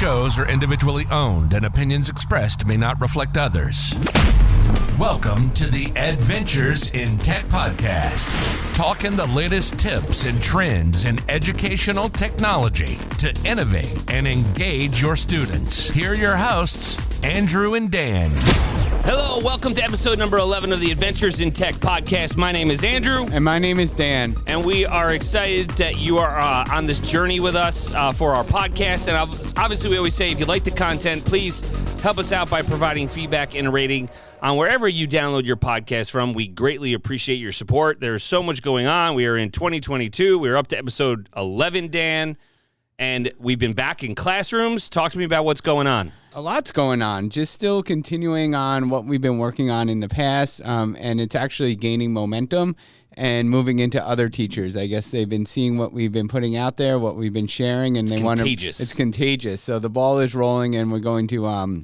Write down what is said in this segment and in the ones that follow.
shows are individually owned and opinions expressed may not reflect others. Welcome to the Edventures in Tech podcast, talking the latest tips and trends in educational technology to innovate and engage your students. Here are your hosts, Andrew and Dan. Hello, welcome to episode number 11 of the Adventures in Tech podcast. My name is Andrew. And my name is Dan. And we are excited that you are on this journey with us for our podcast. And obviously, we always say, if you like the content, please help us out by providing feedback and a rating on wherever you download your podcast from. We greatly appreciate your support. There's so much going on. We are in 2022. We're up to episode 11, Dan. And we've been back in classrooms. Talk to me about what's going on. A lot's going on. Just still continuing on what we've been working on in the past, and it's actually gaining momentum and moving into other teachers. I guess they've been seeing what we've been putting out there, what we've been sharing, and they want to. It's contagious. So the ball is rolling, and we're going to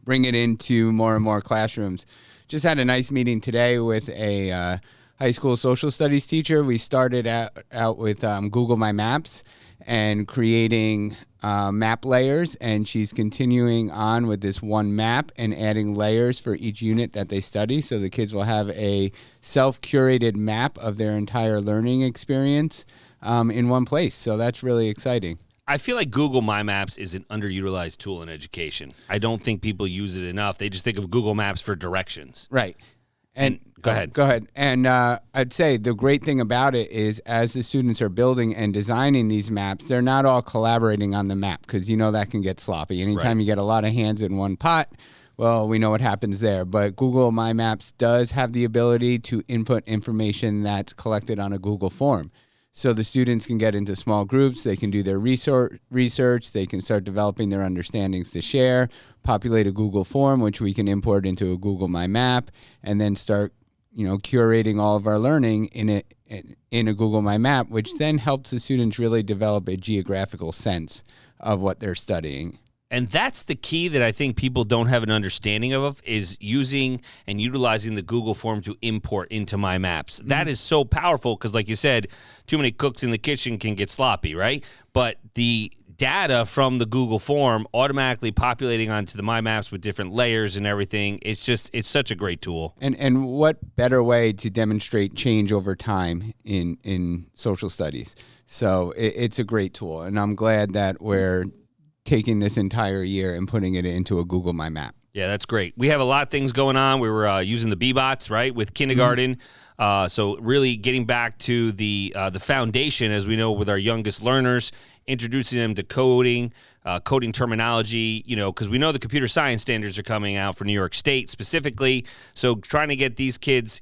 bring it into more and more classrooms. Just had a nice meeting today with a high school social studies teacher. We started out with Google My Maps and creating map layers, and she's continuing on with this one map and adding layers for each unit that they study, so the kids will have a self-curated map of their entire learning experience in one place. So that's really exciting. I feel like Google My Maps is an underutilized tool in education. I don't think people use it enough. They just think of Google Maps for directions. Right. And go ahead. Go ahead. And I'd say the great thing about it is as the students are building and designing these maps, they're not all collaborating on the map because you know that can get sloppy. Anytime you get a lot of hands in one pot, well, we know what happens there. But Google My Maps does have the ability to input information that's collected on a Google form. So the students can get into small groups, they can do their research, they can start developing their understandings to share, populate a Google form, which we can import into a Google My Map, and then start, curating all of our learning in a Google My Map, which then helps the students really develop a geographical sense of what they're studying. And that's the key that I think people don't have an understanding of, is using and utilizing the Google form to import into My Maps. Mm-hmm. That is so powerful because, like you said, too many cooks in the kitchen can get sloppy, right? But the data from the Google form automatically populating onto the My Maps with different layers and everything, it's such a great tool. And what better way to demonstrate change over time in social studies? So it's a great tool, and I'm glad that we're taking this entire year and putting it into a Google My Map. Yeah, that's great. We have a lot of things going on. We were using the B-Bots, right, with kindergarten. So really getting back to the foundation, as we know, with our youngest learners, introducing them to coding terminology, because we know the computer science standards are coming out for New York State specifically. So trying to get these kids,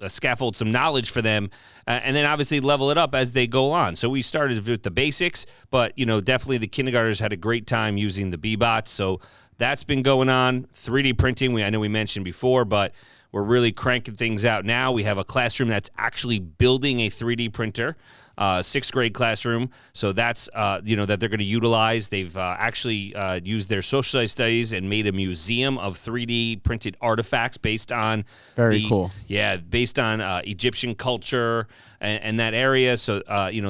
scaffold some knowledge for them, and then obviously level it up as they go on. So we started with the basics, but, definitely the kindergartners had a great time using the B-Bots. So that's been going on. 3D printing, I know we mentioned before, but we're really cranking things out now. We have a classroom that's actually building a 3D printer, sixth grade classroom. So that's, that they're going to utilize. They've actually used their social studies and made a museum of 3D printed artifacts based on cool. Yeah, based on Egyptian culture and that area. So,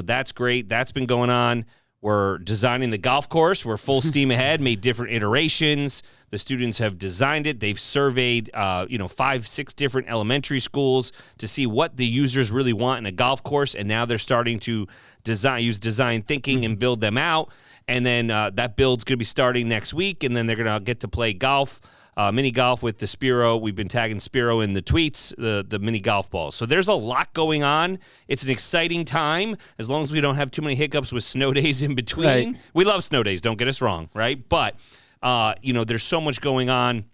that's great. That's been going on. We're designing the golf course. We're full steam ahead, made different iterations. The students have designed it. They've surveyed, 5-6 different elementary schools to see what the users really want in a golf course. And now they're starting to use design thinking and build them out. And then that build's going to be starting next week. And then they're going to get to play golf. Mini golf with the Spiro. We've been tagging Spiro in the tweets, the mini golf balls. So there's a lot going on. It's an exciting time, as long as we don't have too many hiccups with snow days in between. Right. We love snow days, don't get us wrong, right? But, there's so much going on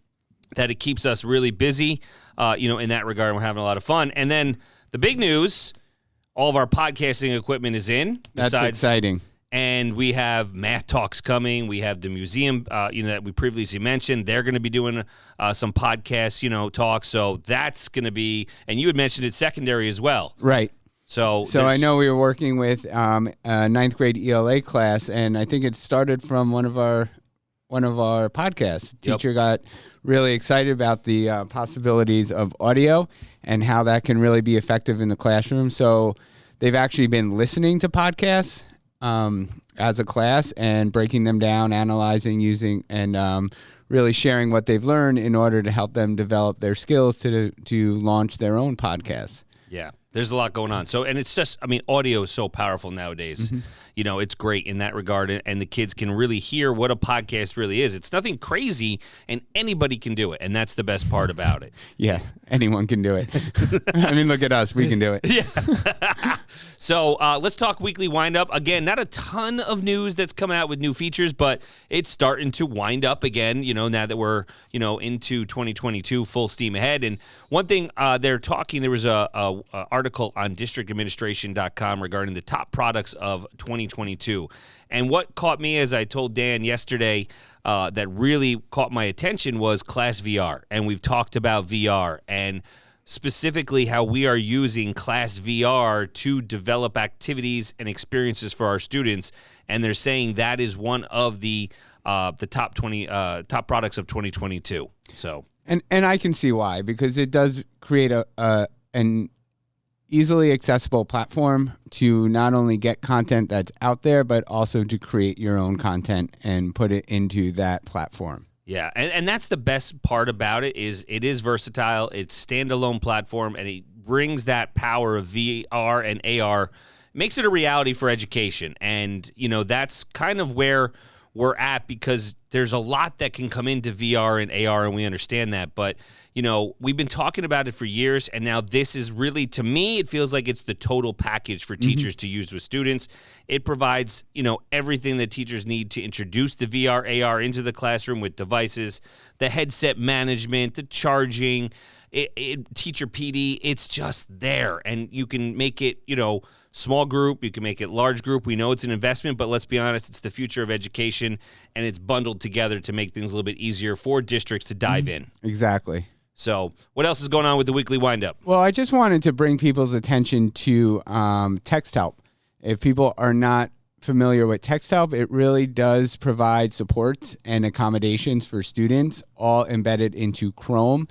that it keeps us really busy, in that regard. We're having a lot of fun. And then the big news, all of our podcasting equipment is in. That's exciting. And we have math talks coming. We have the museum, that we previously mentioned. They're going to be doing some podcasts, talks. So that's going to be, and you had mentioned it secondary as well. Right. So I know we were working with a ninth grade ELA class, and I think it started from one of our podcasts. Teacher got really excited about the possibilities of audio and how that can really be effective in the classroom. So they've actually been listening to podcasts as a class and breaking them down, analyzing, using, and really sharing what they've learned in order to help them develop their skills to launch their own podcasts. Yeah, there's a lot going on. So, and it's just, I mean, audio is so powerful nowadays. Mm-hmm. You know, it's great in that regard, and the kids can really hear what a podcast really is. It's nothing crazy, and anybody can do it, and that's the best part about it. Yeah, anyone can do it. I mean, look at us. We can do it. Yeah. So let's talk weekly windup. Again, not a ton of news that's coming out with new features, but it's starting to wind up again, you know, now that we're, you know, into 2022, full steam ahead. And one thing they're talking, there was a article on districtadministration.com regarding the top products of 2022. And what caught me, as I told Dan yesterday, that really caught my attention was Class VR. And we've talked about VR and specifically how we are using Class VR to develop activities and experiences for our students. And they're saying that is one of the top products of 2022. So, and I can see why, because it does create an easily accessible platform to not only get content that's out there, but also to create your own content and put it into that platform. Yeah, and that's the best part about it is versatile, it's standalone platform, and it brings that power of VR and AR, makes it a reality for education. And, you know, that's kind of where we're at, because there's a lot that can come into VR and AR, and we understand that. But, you know, we've been talking about it for years, and now this is really, to me, it feels like it's the total package for teachers to use with students. It provides, you know, everything that teachers need to introduce the VR, AR into the classroom with devices, the headset management, the charging, teacher PD. It's just there, and you can make it, you know, small group, you can make it large group. We know it's an investment, but let's be honest, it's the future of education, and it's bundled together to make things a little bit easier for districts to dive in. Exactly. So what else is going on with the weekly windup? Well, I just wanted to bring people's attention to TextHelp. If people are not familiar with TextHelp, it really does provide supports and accommodations for students, all embedded into Chrome.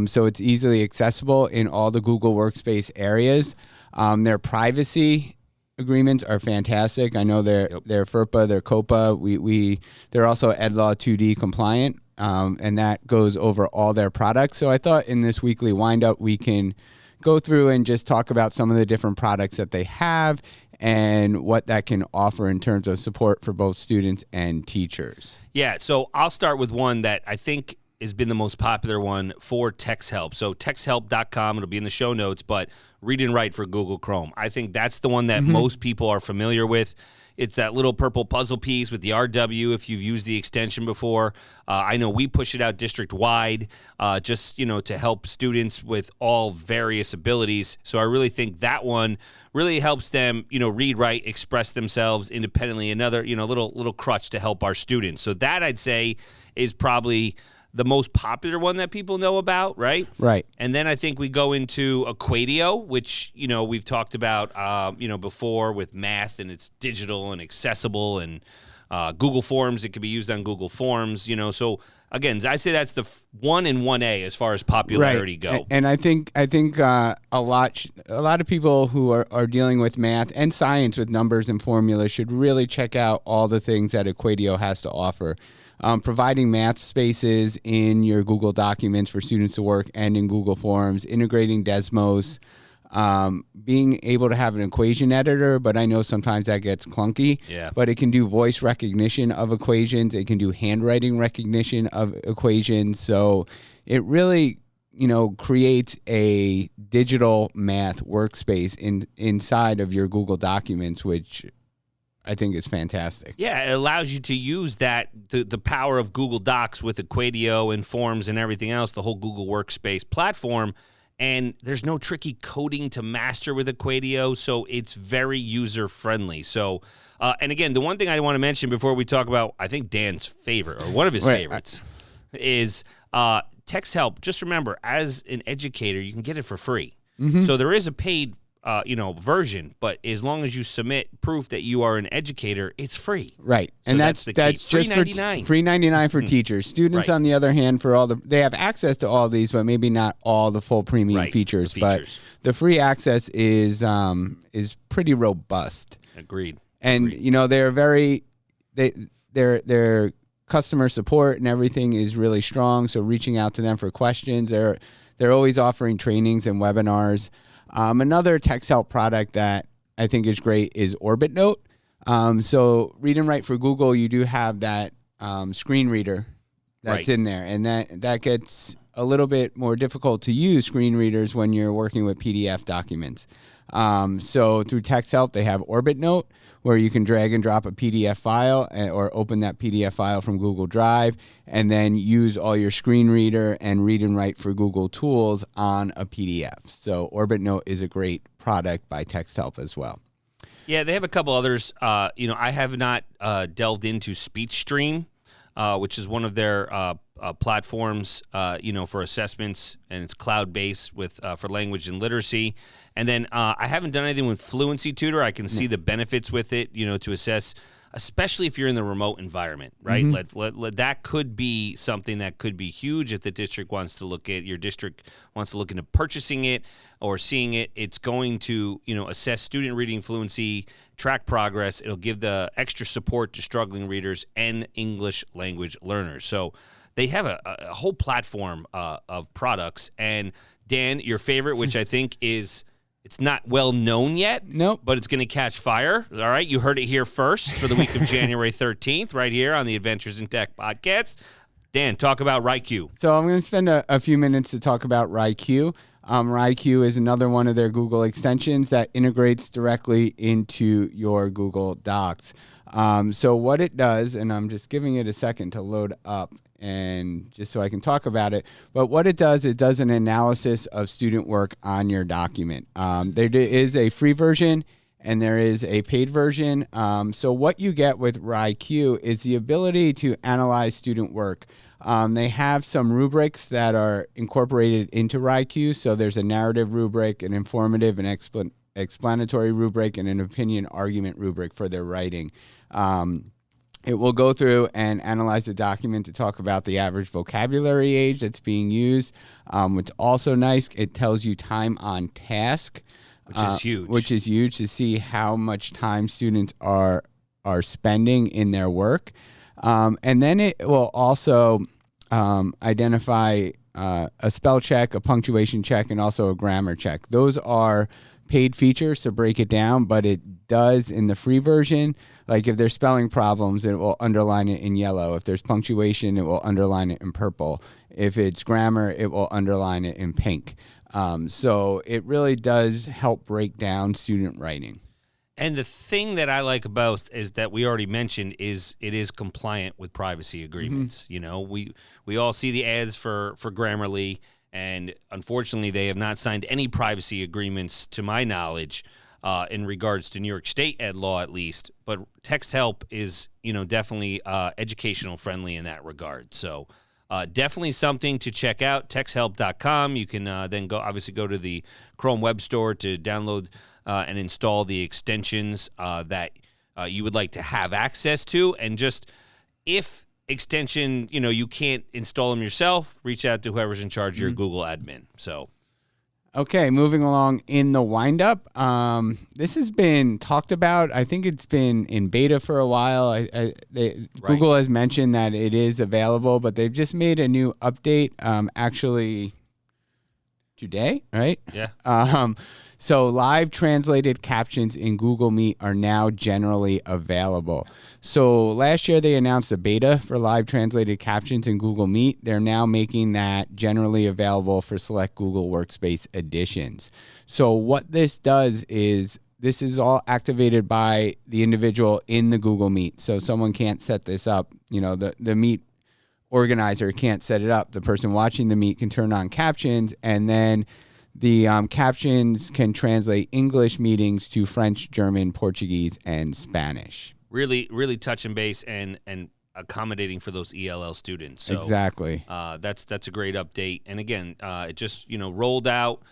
So it's easily accessible in all the Google Workspace areas. Their privacy agreements are fantastic. I know they're FERPA, they're COPA. They're also EdLaw 2D compliant, and that goes over all their products. So I thought in this weekly windup we can go through and just talk about some of the different products that they have and what that can offer in terms of support for both students and teachers. Yeah, so I'll start with one that I think has been the most popular one for TextHelp. So TextHelp.com, it'll be in the show notes, but Read and Write for Google Chrome. I think that's the one that most people are familiar with. It's that little purple puzzle piece with the RW if you've used the extension before. I know we push it out district-wide just, you know, to help students with all various abilities. So I really think that one really helps them, you know, read, write, express themselves independently. Another, you know, little crutch to help our students. So that, I'd say, is probably the most popular one that people know about, right? Right. And then I think we go into Equadio, which, you know, we've talked about, you know, before with math, and it's digital and accessible, and Google Forms, it can be used on Google Forms, you know. So again, I say that's the 1 and 1A as far as popularity go. And I think a lot of people who are dealing with math and science with numbers and formulas should really check out all the things that Equadio has to offer. Providing math spaces in your Google Documents for students to work and in Google Forms, integrating Desmos, being able to have an equation editor, but I know sometimes that gets clunky. Yeah. But it can do voice recognition of equations. It can do handwriting recognition of equations. So it really, you know, creates a digital math workspace inside of your Google Documents, which I think is fantastic. Yeah, it allows you to use that, the power of Google Docs with Equadio and Forms and everything else, the whole Google Workspace platform. And there's no tricky coding to master with Equadio, so it's very user-friendly. So, and again, the one thing I want to mention before we talk about, I think Dan's favorite, or one of his favorites, is TextHelp. Just remember, as an educator, you can get it for free. So there is a paid version, but as long as you submit proof that you are an educator, it's free. Right. So and that's just free $3.99. Free $3.99 for teachers. Students, Right. on the other hand, they have access to all these, but maybe not all the full premium features. But the free access is pretty robust. Agreed. And they're their customer support and everything is really strong. So reaching out to them for questions, they're always offering trainings and webinars. Another TextHelp product that I think is great is OrbitNote. So Read and Write for Google, you do have that screen reader that's in there, and that gets a little bit more difficult to use screen readers when you're working with PDF documents. So through TextHelp, they have OrbitNote, where you can drag and drop a PDF file or open that PDF file from Google Drive and then use all your screen reader and Read and Write for Google tools on a PDF. So OrbitNote is a great product by TextHelp as well. Yeah, they have a couple others. I have not delved into SpeechStream, which is one of their platforms, for assessments, and it's cloud-based for language and literacy. And then I haven't done anything with Fluency Tutor. I can see the benefits with it, to assess, especially if you're in the remote environment, right? Mm-hmm. That could be something that could be huge if the district wants to look at, your district wants to look into purchasing it or seeing it. It's going to, assess student reading fluency, track progress. It'll give the extra support to struggling readers and English language learners. So they have a whole platform of products. And Dan, your favorite, which I think is, it's not well known yet. Nope. But it's going to catch fire. All right. You heard it here first for the week of January 13th, right here on the Adventures in Tech podcast. Dan, talk about RaiQ. So I'm going to spend a few minutes to talk about RaiQ. RaiQ is another one of their Google extensions that integrates directly into your Google Docs. So what it does, and I'm just giving it a second to load up, and just so I can talk about it. But what it does an analysis of student work on your document. There is a free version and there is a paid version. So what you get with RaiQ is the ability to analyze student work. They have some rubrics that are incorporated into RaiQ. So there's a narrative rubric, an informative, an explanatory rubric, and an opinion argument rubric for their writing. It will go through and analyze the document to talk about the average vocabulary age that's being used. What's also nice, it tells you time on task, which is huge. Which is huge to see how much time students are spending in their work. And then it will also identify a spell check, a punctuation check, and also a grammar check. Those are paid features to break it down, but it does in the free version. Like if there's spelling problems, it will underline it in yellow. If there's punctuation, it will underline it in purple. If it's grammar, it will underline it in pink. So it really does help break down student writing. And the thing that I like about is that we already mentioned is it is compliant with privacy agreements. Mm-hmm. We all see the ads for Grammarly, and unfortunately they have not signed any privacy agreements to my knowledge in regards to New York State ed law at least. But TextHelp is definitely educational friendly in that regard. So definitely something to check out, texthelp.com. You can then go to the Chrome Web Store to download and install the extensions that you would like to have access to. And just if extension, you can't install them yourself, reach out to whoever's in charge of your Google admin. So, okay, moving along in the windup. This has been talked about. I think it's been in beta for a while. Google has mentioned that it is available, but they've just made a new update actually today, right? Yeah. So live translated captions in Google Meet are now generally available. So last year they announced a beta for live translated captions in Google Meet. They're now making that generally available for select Google Workspace editions. So what this does is this is all activated by the individual in the Google Meet. So someone can't set this up. The Meet organizer can't set it up. The person watching the Meet can turn on captions, and then the captions can translate English meetings to French, German, Portuguese, and Spanish. Really, really touch and base and accommodating for those ELL students. So, exactly. That's a great update. And again, it just rolled out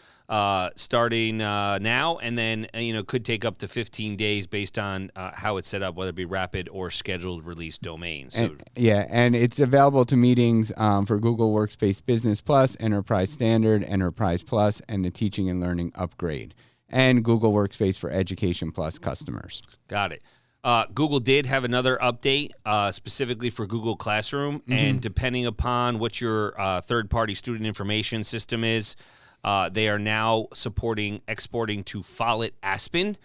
starting now, and then could take up to 15 days based on how it's set up, whether it be rapid or scheduled release domains. So, and it's available to meetings for Google Workspace Business Plus, Enterprise Standard, Enterprise Plus, and the Teaching and Learning Upgrade, and Google Workspace for Education Plus customers. Got it. Google did have another update specifically for Google Classroom, and depending upon what your third-party student information system is, they are now supporting exporting to Follett Aspen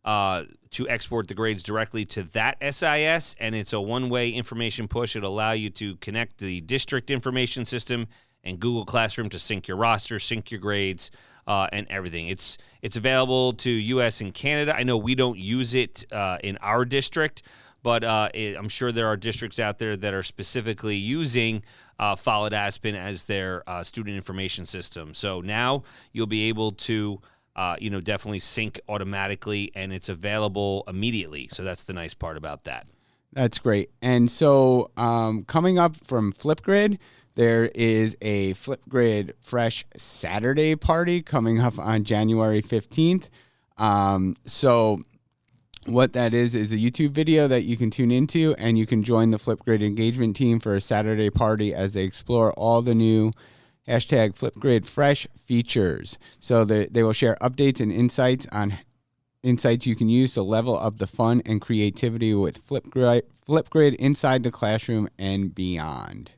to export the grades directly to that SIS, and it's a one-way information push. It'll allow you to connect the district information system and Google Classroom to sync your roster, sync your grades, and everything. It's available to U.S. and Canada. I know we don't use it in our district, but I'm sure there are districts out there that are specifically using Follett Aspen as their student information system. So now you'll be able to definitely sync automatically, and it's available immediately. So that's the nice part about that. That's great. And so coming up from Flipgrid, there is a Flipgrid Fresh Saturday party coming up on January 15th. So what that is a YouTube video that you can tune into, and you can join the Flipgrid engagement team for a Saturday party as they explore all the new hashtag Flipgrid Fresh features. So they will share updates and insights you can use to level up the fun and creativity with Flipgrid inside the classroom and beyond.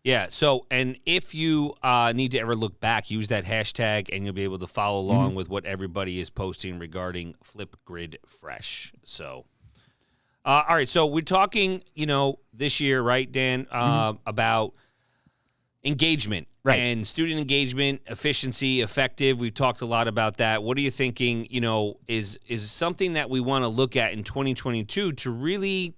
Yeah, so, and if you need to ever look back, use that hashtag, and you'll be able to follow along with what everybody is posting regarding Flipgrid Fresh. So, all right, so we're talking, this year, right, Dan, about engagement. Right. And student engagement, efficiency, effective. We've talked a lot about that. What are you thinking, is something that we want to look at in 2022 to really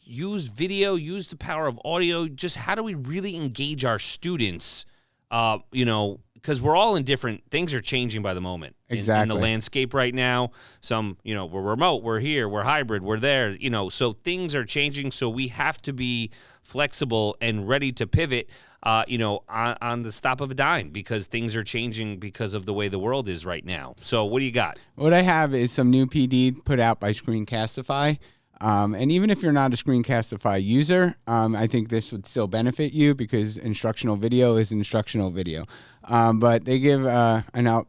use video, use the power of audio? Just how do we really engage our students? Because we're all in different things are changing by the moment. Exactly. In the landscape right now. Some, we're remote, we're here, we're hybrid, we're there, so things are changing. So we have to be flexible and ready to pivot, on the stop of a dime, because things are changing because of the way the world is right now. So what do you got? What I have is some new PD put out by Screencastify. And even if you're not a Screencastify user, I think this would still benefit you, because instructional video is instructional video. But they give,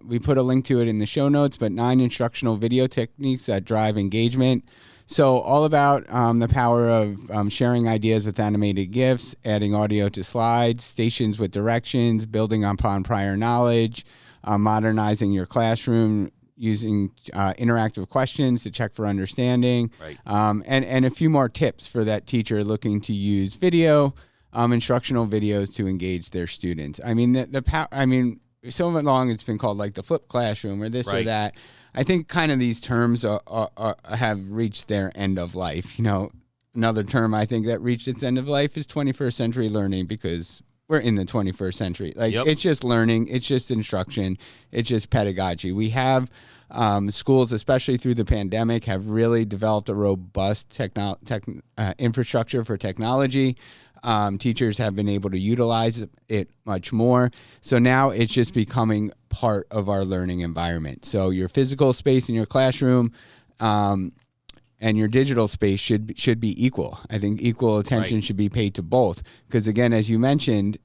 we put a link to it in the show notes, but 9 instructional video techniques that drive engagement. So all about the power of sharing ideas with animated GIFs, adding audio to slides, stations with directions, building upon prior knowledge, modernizing your classroom, using interactive questions to check for understanding, right. And a few more tips for that teacher looking to use video, instructional videos to engage their students. I mean, so long it's been called like the flip classroom or this right. or that. I think kind of these terms have reached their end of life. Another term I think that reached its end of life is 21st century learning, because we're in the 21st century. It's just learning. It's just instruction. It's just pedagogy. We have schools, especially through the pandemic, have really developed a robust infrastructure for technology. Teachers have been able to utilize it much more. So now it's just becoming part of our learning environment. So your physical space in your classroom and your digital space should be equal. I think equal attention right. should be paid to both, because again, as you mentioned,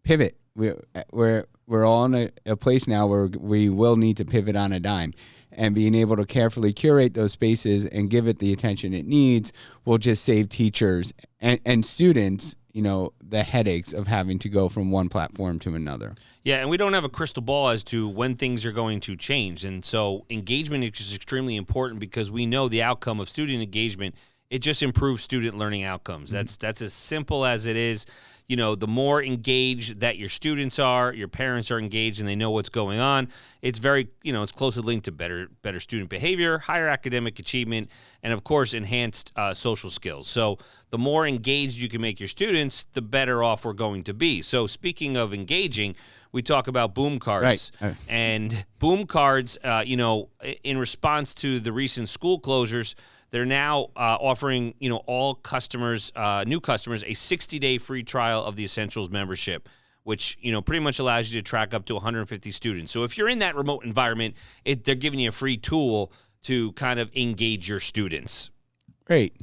pivot. We're all in a place now where we will need to pivot on a dime, and being able to carefully curate those spaces and give it the attention it needs will just save teachers and students, the headaches of having to go from one platform to another. Yeah, and we don't have a crystal ball as to when things are going to change. And so engagement is extremely important, because we know the outcome of student engagement, it just improves student learning outcomes. That's as simple as it is. The more engaged that your students are, your parents are engaged, and they know what's going on, it's very, it's closely linked to better student behavior, higher academic achievement, and of course, enhanced social skills. So the more engaged you can make your students, the better off we're going to be. So speaking of engaging, we talk about boom cards. Right. And boom cards, in response to the recent school closures, they're now offering, all customers, new customers, a 60-day free trial of the Essentials membership, which, pretty much allows you to track up to 150 students. So if you're in that remote environment, they're giving you a free tool to kind of engage your students. Great.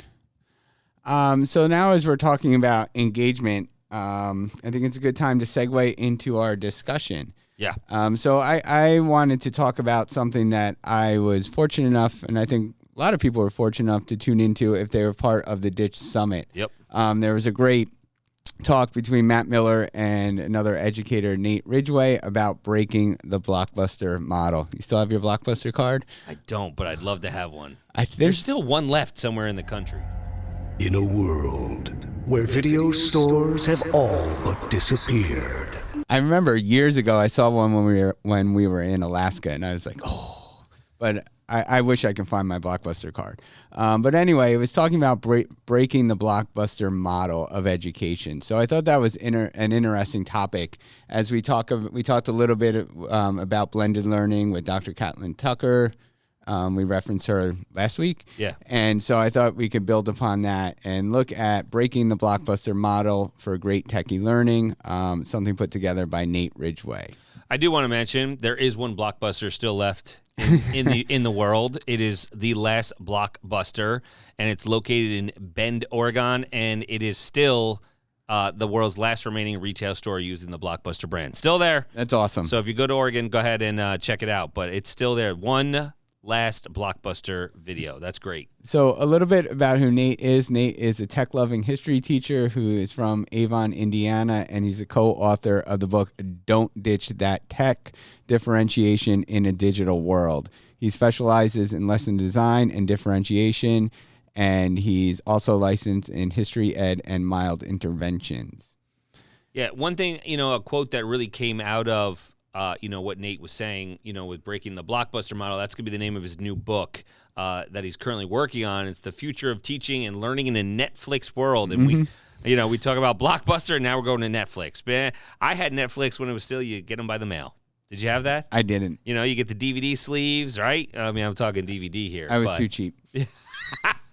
So now as we're talking about engagement, I think it's a good time to segue into our discussion. Yeah. So I wanted to talk about something that I was fortunate enough, and I think a lot of people were fortunate enough to tune into if they were part of the Ditch Summit. Yep. There was a great talk between Matt Miller and another educator, Nate Ridgway, about breaking the Blockbuster model. You still have your Blockbuster card? I don't, but I'd love to have one. There's There's still one left somewhere in the country. In a world where video stores have all but disappeared. I remember years ago I saw one when we were in Alaska, and I was like, oh. But I wish I could find my Blockbuster card. But anyway, it was talking about breaking the Blockbuster model of education. So I thought that was an interesting topic. As we talked a little bit about blended learning with Dr. Catlin Tucker. We referenced her last week. Yeah. And so I thought we could build upon that and look at breaking the Blockbuster model for great techie learning, something put together by Nate Ridgway. I do want to mention there is one Blockbuster still left in the world. It is the last Blockbuster, and it's located in Bend, Oregon, and it is still the world's last remaining retail store using the Blockbuster brand. Still there. That's awesome. So if you go to Oregon, go ahead and check it out. But it's still there. One last Blockbuster video. That's great. So a little bit about who Nate is. Nate is a tech-loving history teacher who is from Avon, Indiana, and he's a co-author of the book Don't Ditch That Tech, Differentiation in a Digital World. He specializes in lesson design and differentiation, and he's also licensed in history ed and mild interventions. Yeah, one thing, a quote that really came out of what Nate was saying, with breaking the Blockbuster model, that's going to be the name of his new book that he's currently working on. It's the future of teaching and learning in a Netflix world. And we talk about Blockbuster, and now we're going to Netflix. Man, I had Netflix when it was still, you get them by the mail. Did you have that? I didn't. You get the DVD sleeves, right? I mean, I'm talking DVD here. I was too cheap.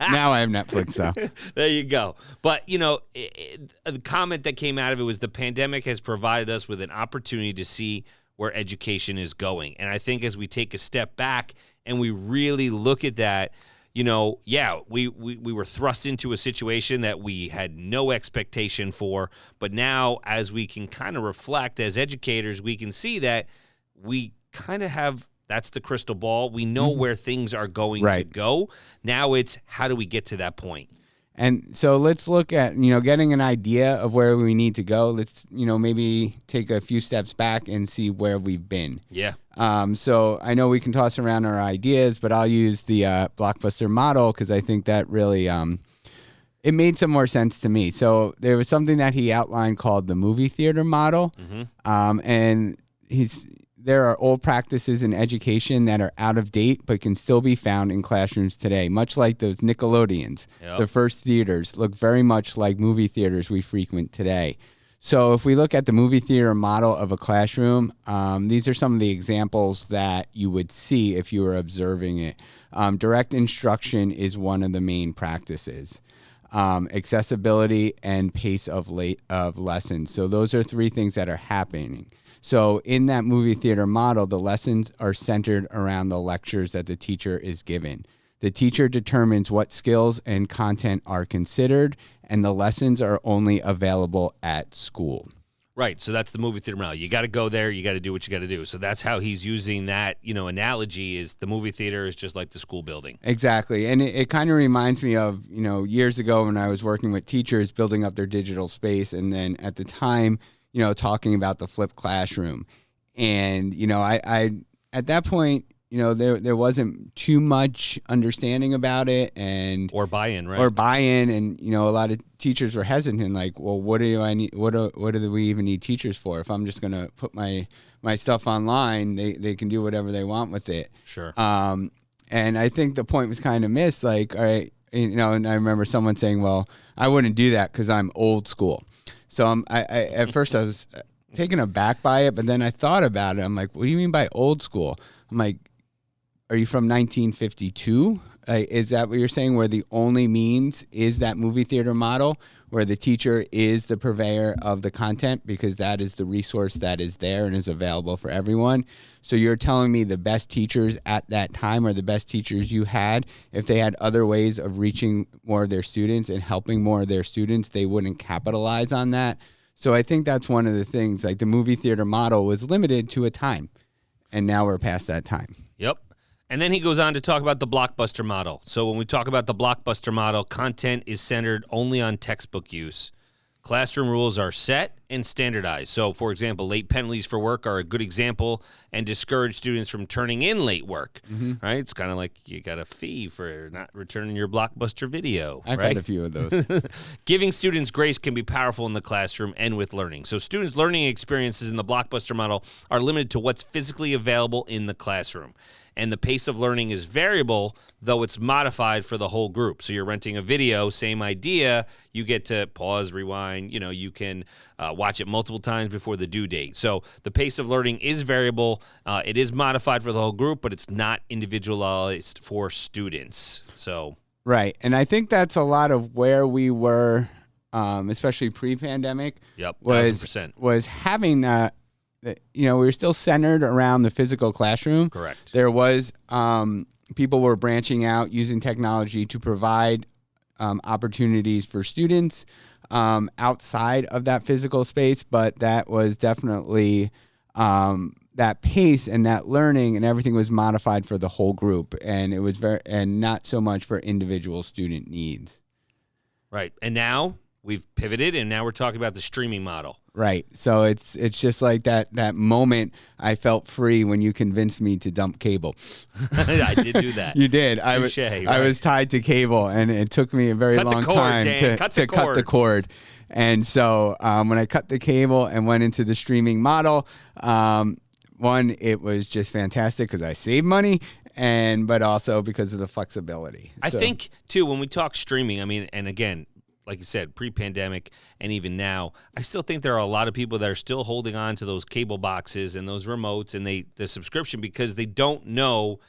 Now I have Netflix, though. There you go. But, the comment that came out of it was the pandemic has provided us with an opportunity to see where education is going. And I think as we take a step back and we really look at that, we were thrust into a situation that we had no expectation for. But now as we can kind of reflect as educators, we can see that we kind of have, that's the crystal ball. We know where things are going to go. Now it's how do we get to that point? And so let's look at, getting an idea of where we need to go. Let's, maybe take a few steps back and see where we've been. Yeah. So I know we can toss around our ideas, but I'll use the Blockbuster model because I think that really, it made some more sense to me. So there was something that he outlined called the movie theater model. And there are old practices in education that are out of date but can still be found in classrooms today, much like those Nickelodeons. Yep. The first theaters look very much like movie theaters we frequent today. So if we look at the movie theater model of a classroom, these are some of the examples that you would see if you were observing it. Direct instruction is one of the main practices. Accessibility and pace of lessons. So those are three things that are happening. So in that movie theater model, the lessons are centered around the lectures that the teacher is given. The teacher determines what skills and content are considered, and the lessons are only available at school. Right, so that's the movie theater model. You got to go there, you got to do what you got to do. So that's how he's using that, analogy is the movie theater is just like the school building. Exactly, and it kind of reminds me of, years ago when I was working with teachers building up their digital space, and then at the time, talking about the flipped classroom. And, I at that point, there wasn't too much understanding about it or buy-in, right? Or buy-in. And, a lot of teachers were hesitant, like, well, what do I need? What do we even need teachers for? If I'm just going to put my stuff online, they can do whatever they want with it. Sure. And I think the point was kind of missed, like, all right, and I remember someone saying, well, I wouldn't do that because I'm old school. So I at first I was taken aback by it, but then I thought about it. I'm like, what do you mean by old school? I'm like, are you from 1952? Is that what you're saying, where the only means is that movie theater model, where the teacher is the purveyor of the content because that is the resource that is there and is available for everyone? So you're telling me the best teachers at that time are the best teachers you had. If they had other ways of reaching more of their students and helping more of their students, they wouldn't capitalize on that. So I think that's one of the things, like the movie theater model was limited to a time, and now we're past that time. Yep. And then he goes on to talk about the blockbuster model. So when we talk about the blockbuster model, content is centered only on textbook use. Classroom rules are set and standardized. So, for example, late penalties for work are a good example and discourage students from turning in late work, right? It's kind of like you got a fee for not returning your blockbuster video, I've right? had a few of those. Giving students grace can be powerful in the classroom and with learning. So students' learning experiences in the blockbuster model are limited to what's physically available in the classroom. And the pace of learning is variable, though it's modified for the whole group. So you're renting a video, same idea. You get to pause, rewind. You can watch it multiple times before the due date. So the pace of learning is variable. It is modified for the whole group, but it's not individualized for students. So Right. And I think that's a lot of where we were, especially pre-pandemic. Yep, was 1000%. Was having that. We were still centered around the physical classroom. Correct. There was people were branching out using technology to provide opportunities for students outside of that physical space, but that was definitely that pace and that learning and everything was modified for the whole group, and it was and not so much for individual student needs. Right. And now we've pivoted, and now we're talking about the streaming model. Right. So it's just like that moment I felt free when you convinced me to dump cable. I did do that. You did. Touche, I right. was tied to cable, and it took me a very long time to cut the cord. And so when I cut the cable and went into the streaming model, one, it was just fantastic because I saved money, but also because of the flexibility. I think, too, when we talk streaming, I mean, and again, like you said, pre-pandemic and even now, I still think there are a lot of people that are still holding on to those cable boxes and those remotes and the subscription because they don't know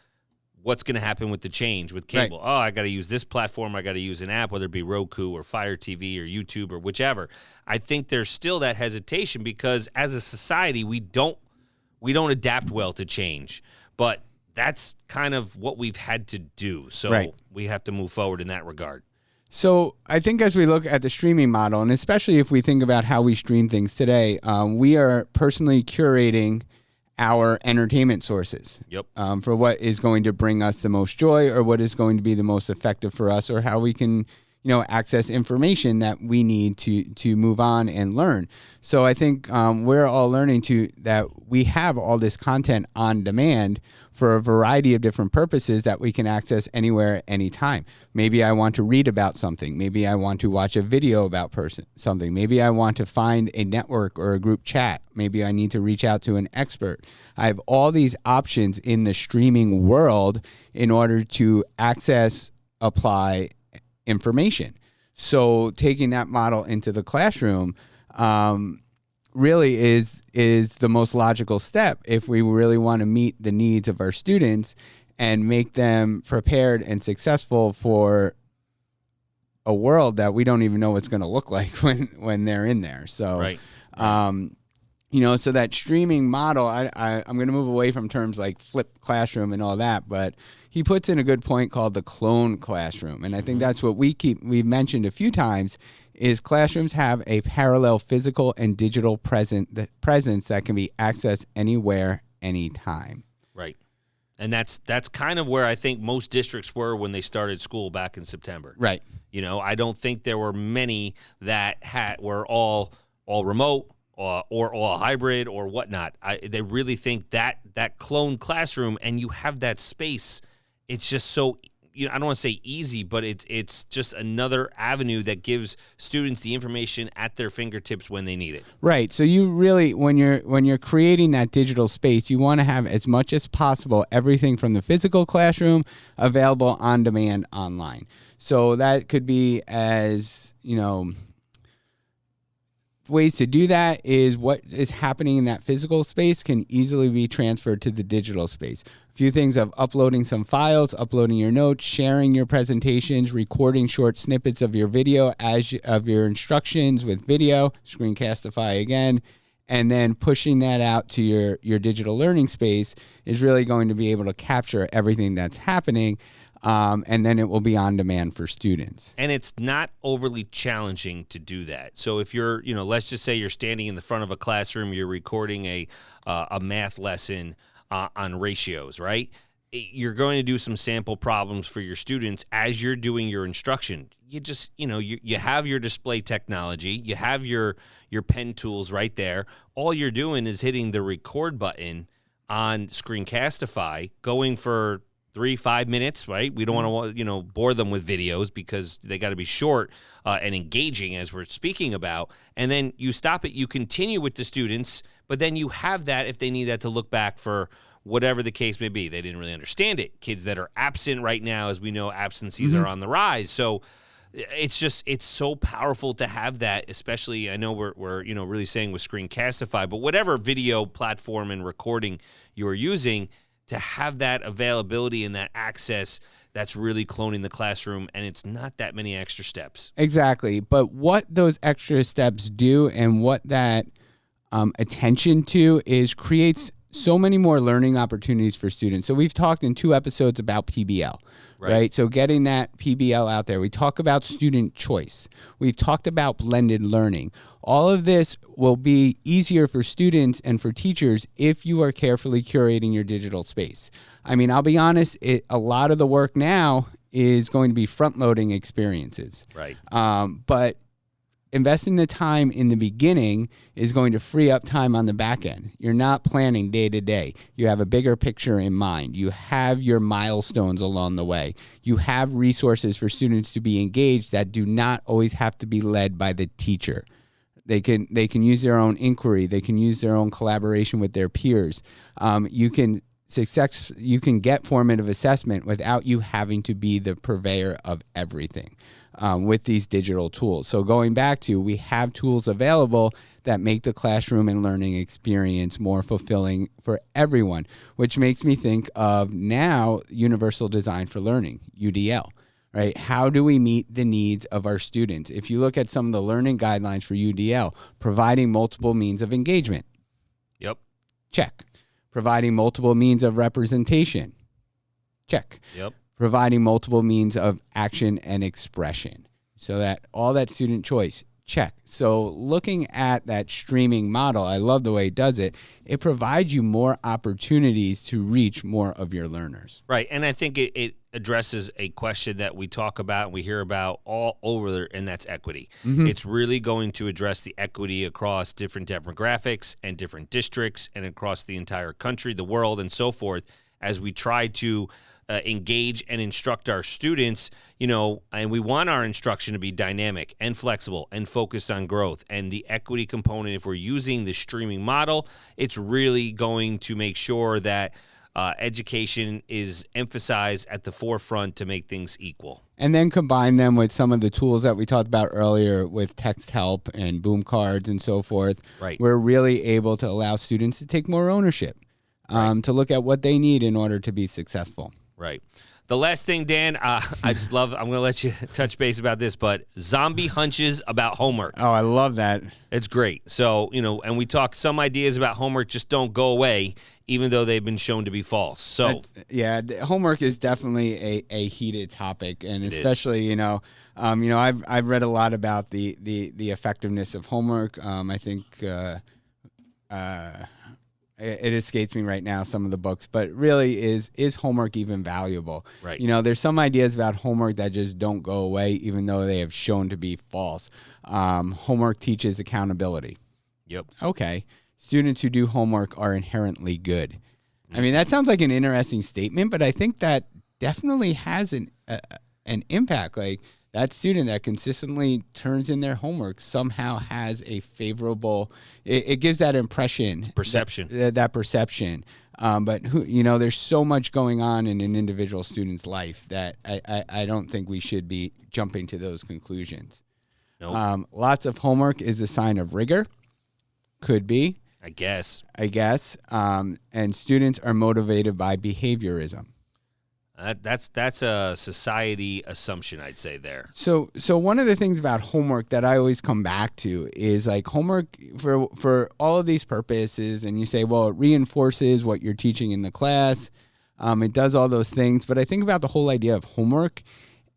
what's going to happen with the change with cable. Right. Oh, I got to use this platform. I got to use an app, whether it be Roku or Fire TV or YouTube or whichever. I think there's still that hesitation because as a society, we don't adapt well to change. But that's kind of what we've had to do. So we have to move forward in that regard. So I think as we look at the streaming model, and especially if we think about how we stream things today, we are personally curating our entertainment sources. Yep. For what is going to bring us the most joy or what is going to be the most effective for us or how we can, access information that we need to move on and learn. So I think we're all learning that we have all this content on demand for a variety of different purposes that we can access anywhere, anytime. Maybe I want to read about something. Maybe I want to watch a video about something. Maybe I want to find a network or a group chat. Maybe I need to reach out to an expert. I have all these options in the streaming world in order to access, apply information. So taking that model into the classroom really is the most logical step if we really want to meet the needs of our students and make them prepared and successful for a world that we don't even know what's going to look like when they're in there. So, right. So that streaming model, I'm going to move away from terms like flipped classroom and all that, but he puts in a good point called the clone classroom. And I think that's what we've mentioned a few times is classrooms have a parallel physical and digital presence that can be accessed anywhere, anytime. Right. And that's kind of where I think most districts were when they started school back in September. Right. I don't think there were many that were all remote or all hybrid or whatnot. They really think that clone classroom and you have that space. It's just so, I don't want to say easy, but it's just another avenue that gives students the information at their fingertips when they need it. Right. So you really, when you're creating that digital space, you want to have as much as possible everything from the physical classroom available on demand online. So that could be as, ways to do that is what is happening in that physical space can easily be transferred to the digital space. A few things of uploading some files, uploading your notes, sharing your presentations, recording short snippets of your video of your instructions with video, Screencastify again, and then pushing that out to your digital learning space is really going to be able to capture everything that's happening. And then it will be on demand for students. And it's not overly challenging to do that. So if you're, let's just say you're standing in the front of a classroom, you're recording a math lesson on ratios, right? you're going to do some sample problems for your students as you're doing your instruction. You just, you have your display technology, you have your pen tools right there. All you're doing is hitting the record button on Screencastify, going for 3-5 minutes, right? We don't want to, bore them with videos because they got to be short and engaging as we're speaking about. And then you stop it, you continue with the students, but then you have that if they need that to look back for whatever the case may be. They didn't really understand it. Kids that are absent right now, as we know, absences are on the rise. So it's so powerful to have that, especially I know we're really saying with Screencastify, but whatever video platform and recording you're using, to have that availability and that access, that's really cloning the classroom, and it's not that many extra steps. Exactly. But what those extra steps do and what that attention to is creates so many more learning opportunities for students. So we've talked in 2 episodes about PBL, right? So getting that PBL out there. We talk about student choice. We've talked about blended learning. All of this will be easier for students and for teachers if you are carefully curating your digital space. I mean, I'll be honest, a lot of the work now is going to be front-loading experiences. Right. But investing the time in the beginning is going to free up time on the back end. You're not planning day to day. You have a bigger picture in mind. You have your milestones along the way. You have resources for students to be engaged that do not always have to be led by the teacher. They can use their own inquiry. They can use their own collaboration with their peers. You can get formative assessment without you having to be the purveyor of everything. With these digital tools. So going back to, we have tools available that make the classroom and learning experience more fulfilling for everyone, which makes me think of now Universal Design for Learning, UDL, right? How do we meet the needs of our students? If you look at some of the learning guidelines for UDL, providing multiple means of engagement. Yep. Check. Providing multiple means of representation. Check. Yep. Providing multiple means of action and expression. So that all that student choice, check. So looking at that streaming model, I love the way it does it. It provides you more opportunities to reach more of your learners. Right, and I think it addresses a question that we talk about and we hear about all over there, and that's equity. It's really going to address the equity across different demographics and different districts and across the entire country, the world, and so forth, as we try to engage and instruct our students, and we want our instruction to be dynamic and flexible and focused on growth. And the equity component, if we're using the streaming model, it's really going to make sure that education is emphasized at the forefront to make things equal. And then combine them with some of the tools that we talked about earlier with TextHelp and boom cards and so forth. Right. We're really able to allow students to take more ownership, to look at what they need in order to be successful. Right. The last thing, Dan, I'm going to let you touch base about this, but zombie hunches about homework. Oh, I love that. It's great. So, and we talk some ideas about homework just don't go away, even though they've been shown to be false. So, homework is definitely a heated topic, and especially, I've read a lot about the effectiveness of homework. I think it escapes me right now, some of the books, but really is homework even valuable? Right. There's some ideas about homework that just don't go away, even though they have shown to be false. Homework teaches accountability. Yep. Okay. Students who do homework are inherently good. I mean, that sounds like an interesting statement, but I think that definitely has an impact. Like, that student that consistently turns in their homework somehow has a favorable, it gives that impression. Perception. That perception. But there's so much going on in an individual student's life that I don't think we should be jumping to those conclusions. Nope. Lots of homework is a sign of rigor. Could be. I guess. And students are motivated by behaviorism. That's a society assumption, I'd say there. So one of the things about homework that I always come back to is like homework for all of these purposes, and you say, well, it reinforces what you're teaching in the class. It does all those things, but I think about the whole idea of homework,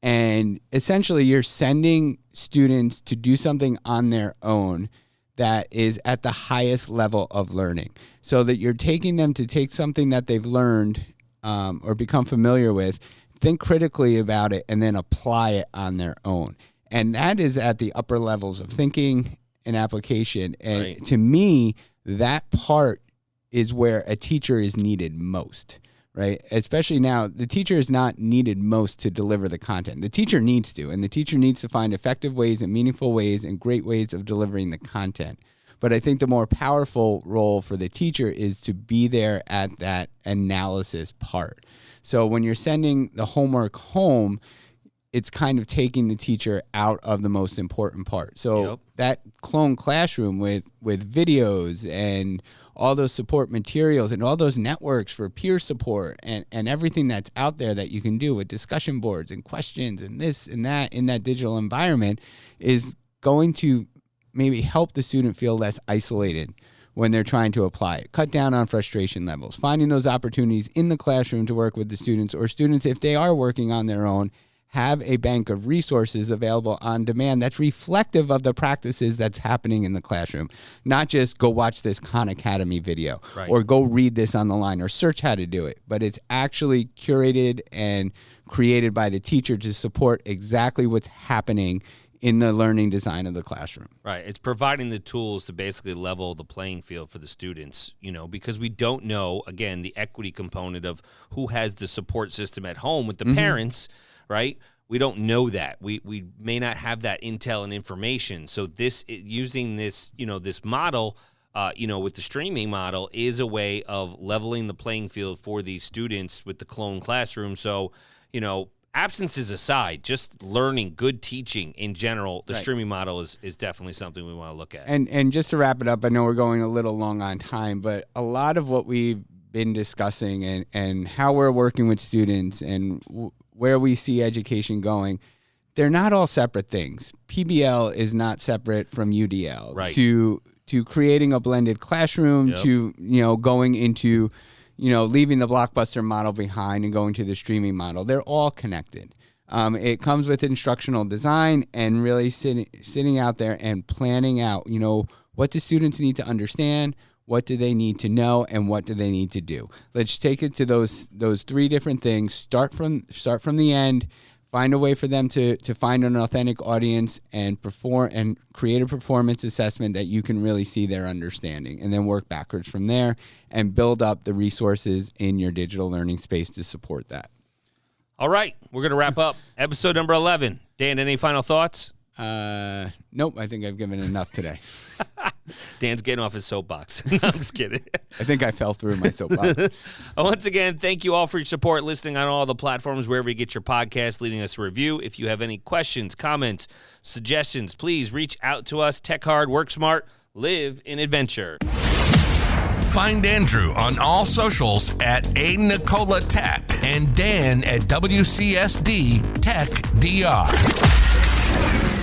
and essentially you're sending students to do something on their own that is at the highest level of learning, so that you're taking them to take something that they've learned or become familiar with, think critically about it, and then apply it on their own. And that is at the upper levels of thinking and application. And to me, that part is where a teacher is needed most, right? Especially now, the teacher is not needed most to deliver the content. The teacher needs to, and the teacher needs to find effective ways and meaningful ways and great ways of delivering the content. But I think the more powerful role for the teacher is to be there at that analysis part. So when you're sending the homework home, it's kind of taking the teacher out of the most important part. So that clone classroom with videos and all those support materials and all those networks for peer support and everything that's out there that you can do with discussion boards and questions and this and that in that digital environment is going to maybe help the student feel less isolated when they're trying to apply it. Cut down on frustration levels, finding those opportunities in the classroom to work with the students, or students, if they are working on their own, have a bank of resources available on demand that's reflective of the practices that's happening in the classroom. Not just go watch this Khan Academy video or go read this on the line or search how to do it, but it's actually curated and created by the teacher to support exactly what's happening in the learning design of the classroom. Right. It's providing the tools to basically level the playing field for the students, because we don't know, again, the equity component of who has the support system at home with the parents, right? We don't know that. We may not have that intel and information. So using this, this model, with the streaming model is a way of leveling the playing field for these students with the clone classroom. So, absences aside, just learning, good teaching in general, the streaming model is definitely something we want to look at. And just to wrap it up, I know we're going a little long on time, but a lot of what we've been discussing and how we're working with students and where we see education going, they're not all separate things. PBL is not separate from UDL. Right. To creating a blended classroom, to going into leaving the Blockbuster model behind and going to the streaming model. They're all connected. It comes with instructional design and really sitting out there and planning out, what do students need to understand, what do they need to know, and what do they need to do. Let's take it to those three different things. Start from the end. Find a way for them to find an authentic audience and perform and create a performance assessment that you can really see their understanding, and then work backwards from there and build up the resources in your digital learning space to support that. All right, we're going to wrap up episode number 11. Dan, any final thoughts? Nope, I think I've given enough today. Dan's getting off his soapbox. No, I'm just kidding. I think I fell through my soapbox. Once again, thank you all for your support, listening on all the platforms wherever you get your podcast, leaving us a review. If you have any questions, comments, suggestions, please reach out to us. Tech hard, work smart, live in adventure. Find Andrew on all socials at A. Tech and Dan at WCSD Tech DR.